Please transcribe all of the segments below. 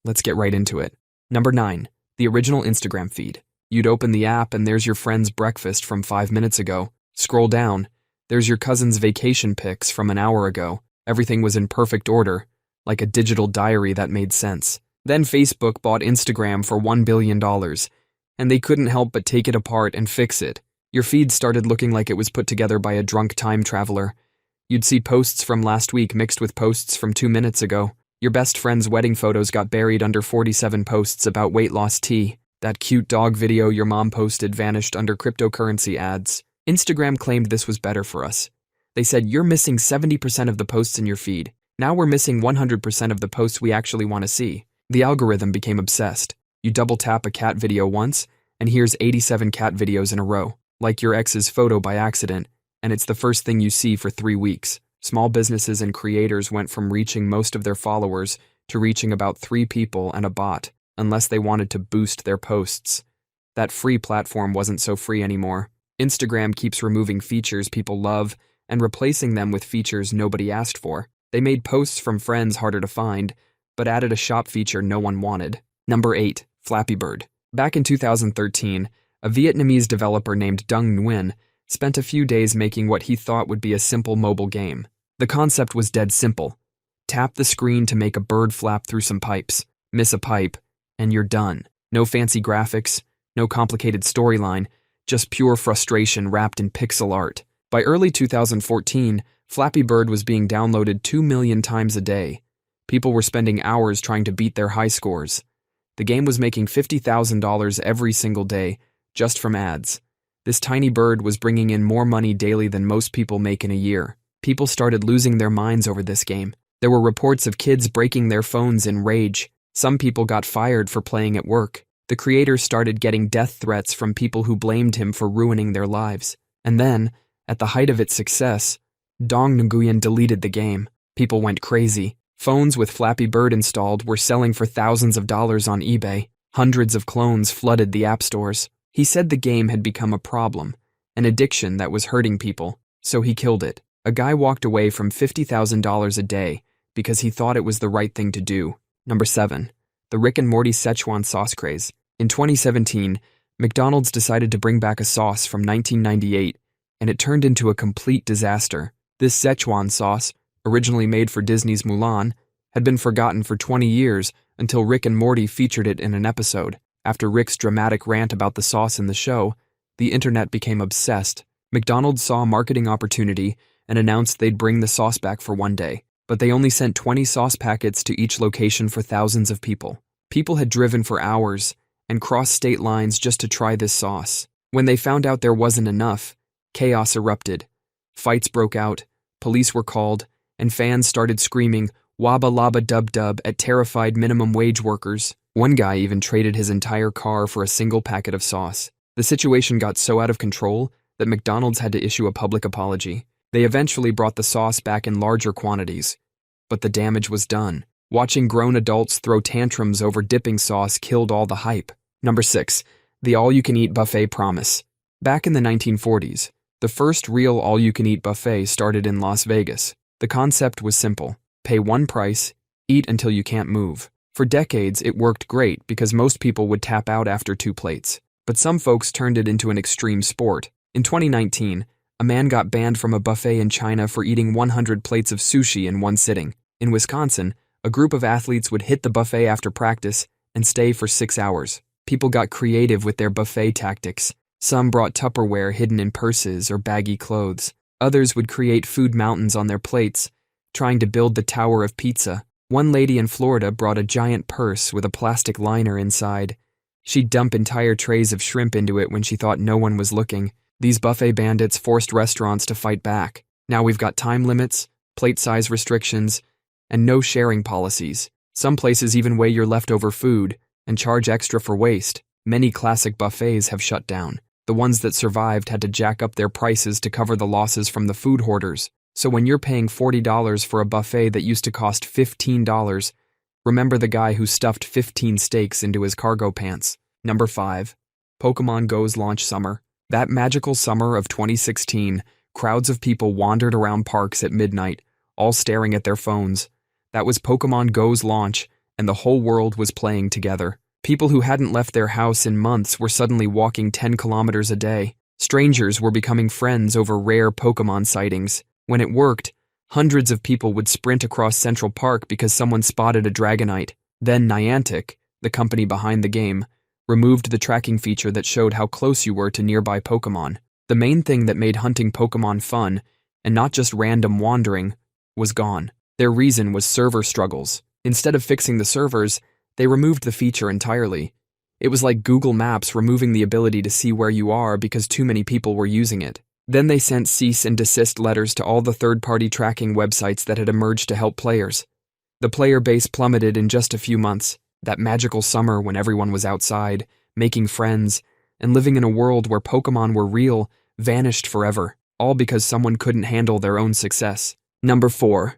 Let's get right into it. Number 9. The original Instagram feed. You'd open the app and there's your friend's breakfast from 5 minutes ago. Scroll down. There's your cousin's vacation pics from an hour ago. Everything was in perfect order, like a digital diary that made sense. Then Facebook bought Instagram for $1 billion, and they couldn't help but take it apart and fix it. Your feed started looking like it was put together by a drunk time traveler. You'd see posts from last week mixed with posts from 2 minutes ago. Your best friend's wedding photos got buried under 47 posts about weight loss tea. That cute dog video your mom posted vanished under cryptocurrency ads. Instagram claimed this was better for us. They said, "You're missing 70% of the posts in your feed. Now we're missing 100% of the posts we actually want to see." The algorithm became obsessed. You double tap a cat video once, and here's 87 cat videos in a row, like your ex's photo by accident, and it's the first thing you see for 3 weeks. Small businesses and creators went from reaching most of their followers to reaching about 3 people and a bot, unless they wanted to boost their posts. That free platform wasn't so free anymore. Instagram keeps removing features people love and replacing them with features nobody asked for. They made posts from friends harder to find, but added a shop feature no one wanted. Number 8. Flappy Bird. Back in 2013, a Vietnamese developer named Dung Nguyen spent a few days making what he thought would be a simple mobile game. The concept was dead simple. Tap the screen to make a bird flap through some pipes. Miss a pipe, and you're done. No fancy graphics, no complicated storyline, just pure frustration wrapped in pixel art. By early 2014, Flappy Bird was being downloaded 2 million times a day. People were spending hours trying to beat their high scores. The game was making $50,000 every single day, just from ads. This tiny bird was bringing in more money daily than most people make in a year. People started losing their minds over this game. There were reports of kids breaking their phones in rage. Some people got fired for playing at work. The creator started getting death threats from people who blamed him for ruining their lives. And then, at the height of its success, Dung Nguyen deleted the game. People went crazy. Phones with Flappy Bird installed were selling for thousands of dollars on eBay. Hundreds of clones flooded the app stores. He said the game had become a problem, an addiction that was hurting people, so he killed it. A guy walked away from $50,000 a day because he thought it was the right thing to do. Number 7. The Rick and Morty Szechuan sauce craze. In 2017, McDonald's decided to bring back a sauce from 1998, and it turned into a complete disaster. This Szechuan sauce, originally made for Disney's Mulan, had been forgotten for 20 years until Rick and Morty featured it in an episode. After Rick's dramatic rant about the sauce in the show, the internet became obsessed. McDonald's saw a marketing opportunity and announced they'd bring the sauce back for one day, but they only sent 20 sauce packets to each location for thousands of people. People had driven for hours and crossed state lines just to try this sauce. When they found out there wasn't enough, chaos erupted. Fights broke out, police were called, and fans started screaming "Wabba Labba Dub Dub" at terrified minimum wage workers. One guy even traded his entire car for a single packet of sauce. The situation got so out of control that McDonald's had to issue a public apology. They eventually brought the sauce back in larger quantities, but the damage was done. Watching grown adults throw tantrums over dipping sauce killed all the hype. Number 6. The all-you-can-eat buffet promise. Back in the 1940s, the first real all-you-can-eat buffet started in Las Vegas. The concept was simple. Pay one price, eat until you can't move. For decades, it worked great because most people would tap out after 2 plates. But some folks turned it into an extreme sport. In 2019, a man got banned from a buffet in China for eating 100 plates of sushi in one sitting. In Wisconsin, a group of athletes would hit the buffet after practice and stay for 6 hours. People got creative with their buffet tactics. Some brought Tupperware hidden in purses or baggy clothes. Others would create food mountains on their plates, trying to build the Tower of Pizza. One lady in Florida brought a giant purse with a plastic liner inside. She'd dump entire trays of shrimp into it when she thought no one was looking. These buffet bandits forced restaurants to fight back. Now we've got time limits, plate size restrictions, and no sharing policies. Some places even weigh your leftover food and charge extra for waste. Many classic buffets have shut down. The ones that survived had to jack up their prices to cover the losses from the food hoarders. So when you're paying $40 for a buffet that used to cost $15, remember the guy who stuffed 15 steaks into his cargo pants. Number 5. Pokémon Go's launch summer. That magical summer of 2016, crowds of people wandered around parks at midnight, all staring at their phones. That was Pokémon Go's launch, and the whole world was playing together. People who hadn't left their house in months were suddenly walking 10 kilometers a day. Strangers were becoming friends over rare Pokémon sightings. When it worked, hundreds of people would sprint across Central Park because someone spotted a Dragonite. Then Niantic, the company behind the game, removed the tracking feature that showed how close you were to nearby Pokémon. The main thing that made hunting Pokémon fun, and not just random wandering, was gone. Their reason was server struggles. Instead of fixing the servers, they removed the feature entirely. It was like Google Maps removing the ability to see where you are because too many people were using it. Then they sent cease and desist letters to all the third-party tracking websites that had emerged to help players. The player base plummeted in just a few months. That magical summer when everyone was outside, making friends, and living in a world where Pokémon were real, vanished forever, all because someone couldn't handle their own success. Number 4.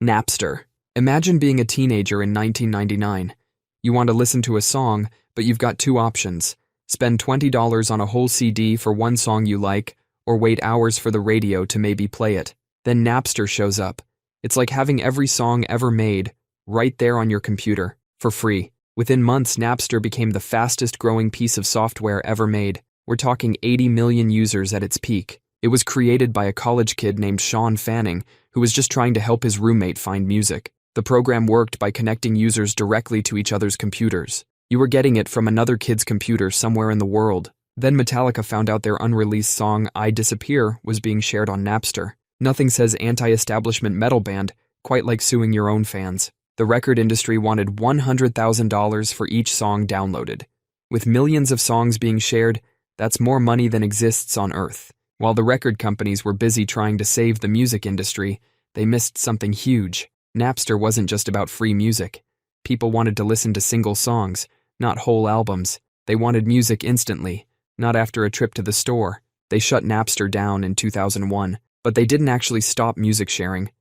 Napster. Imagine being a teenager in 1999. You want to listen to a song, but you've got two options. Spend $20 on a whole CD for one song you like, or wait hours for the radio to maybe play it. Then Napster shows up. It's like having every song ever made, right there on your computer, for free. Within months, Napster became the fastest growing piece of software ever made. We're talking 80 million users at its peak. It was created by a college kid named Sean Fanning, who was just trying to help his roommate find music. The program worked by connecting users directly to each other's computers. You were getting it from another kid's computer somewhere in the world. Then Metallica found out their unreleased song, I Disappear, was being shared on Napster. Nothing says anti-establishment metal band quite like suing your own fans. The record industry wanted $100,000 for each song downloaded. With millions of songs being shared, that's more money than exists on Earth. While the record companies were busy trying to save the music industry, they missed something huge. Napster wasn't just about free music. People wanted to listen to single songs, not whole albums. They wanted music instantly, not after a trip to the store. They shut Napster down in 2001, but they didn't actually stop music sharing.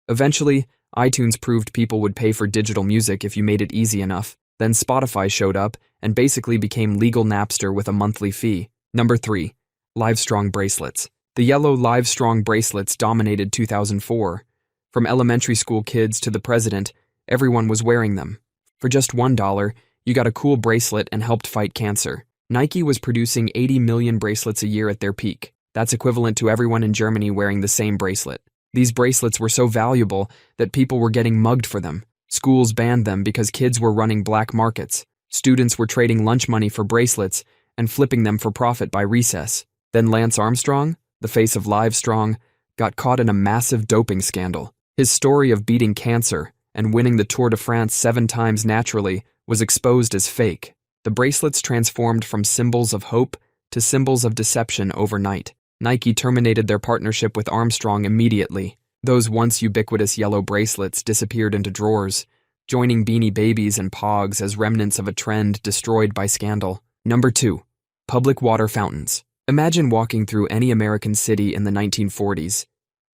Eventually, iTunes proved people would pay for digital music if you made it easy enough. Then Spotify showed up and basically became legal Napster with a monthly fee. Number 3. Livestrong Bracelets. The yellow Livestrong Bracelets dominated 2004. From elementary school kids to the president, everyone was wearing them. For just $1, you got a cool bracelet and helped fight cancer. Nike was producing 80 million bracelets a year at their peak. That's equivalent to everyone in Germany wearing the same bracelet. These bracelets were so valuable that people were getting mugged for them. Schools banned them because kids were running black markets. Students were trading lunch money for bracelets and flipping them for profit by recess. Then Lance Armstrong, the face of Livestrong, got caught in a massive doping scandal. His story of beating cancer and winning the Tour de France 7 times naturally was exposed as fake. The bracelets transformed from symbols of hope to symbols of deception overnight. Nike terminated their partnership with Armstrong immediately. Those once ubiquitous yellow bracelets disappeared into drawers, joining Beanie Babies and Pogs as remnants of a trend destroyed by scandal. Number 2. Public water fountains. Imagine walking through any American city in the 1940s.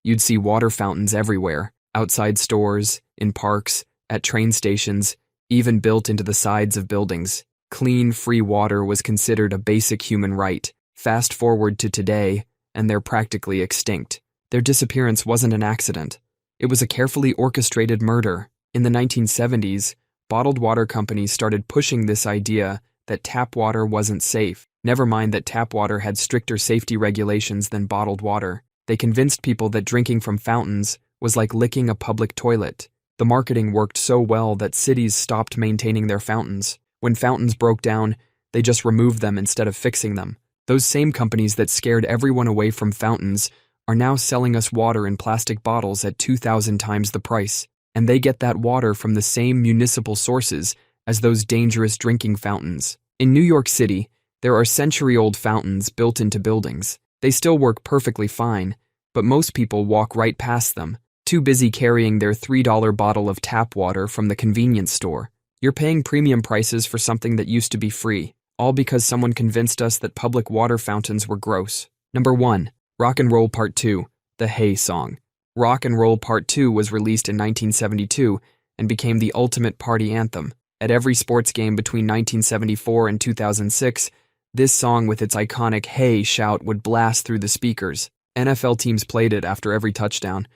You'd see water fountains everywhere, outside stores, in parks, at train stations, even built into the sides of buildings. Clean, free water was considered a basic human right. Fast forward to today, and they're practically extinct. Their disappearance wasn't an accident. It was a carefully orchestrated murder. In the 1970s, bottled water companies started pushing this idea that tap water wasn't safe. Never mind that tap water had stricter safety regulations than bottled water. They convinced people that drinking from fountains was like licking a public toilet. The marketing worked so well that cities stopped maintaining their fountains. When fountains broke down, they just removed them instead of fixing them. Those same companies that scared everyone away from fountains are now selling us water in plastic bottles at 2,000 times the price. And they get that water from the same municipal sources as those dangerous drinking fountains. In New York City, there are century-old fountains built into buildings. They still work perfectly fine, but most people walk right past them, too busy carrying their $3 bottle of tap water from the convenience store. You're paying premium prices for something that used to be free, all because someone convinced us that public water fountains were gross. Number 1. Rock and Roll Part 2, the Hey song. Rock and Roll Part 2 was released in 1972 and became the ultimate party anthem. At every sports game between 1974 and 2006, this song with its iconic Hey shout would blast through the speakers. NFL teams played it after every touchdown.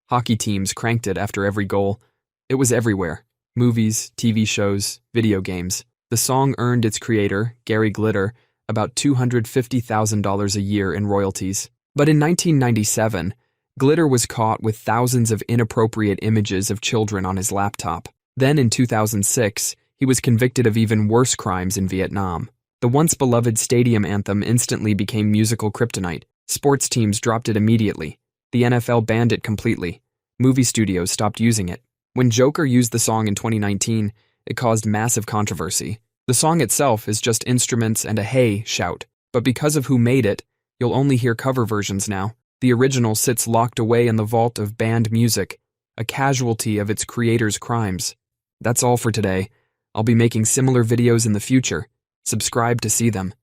Hockey teams cranked it after every goal. It was everywhere. movies, TV shows, video games. The song earned its creator, Gary Glitter, about $250,000 a year in royalties. But in 1997, Glitter was caught with thousands of inappropriate images of children on his laptop. Then in 2006, he was convicted of even worse crimes in Vietnam. The once beloved stadium anthem instantly became musical kryptonite. Sports teams dropped it immediately. The NFL banned it completely. Movie studios stopped using it. When Joker used the song in 2019, it caused massive controversy. The song itself is just instruments and a "hey" shout, but because of who made it, you'll only hear cover versions now. The original sits locked away in the vault of banned music, a casualty of its creator's crimes. That's all for today. I'll be making similar videos in the future. Subscribe to see them.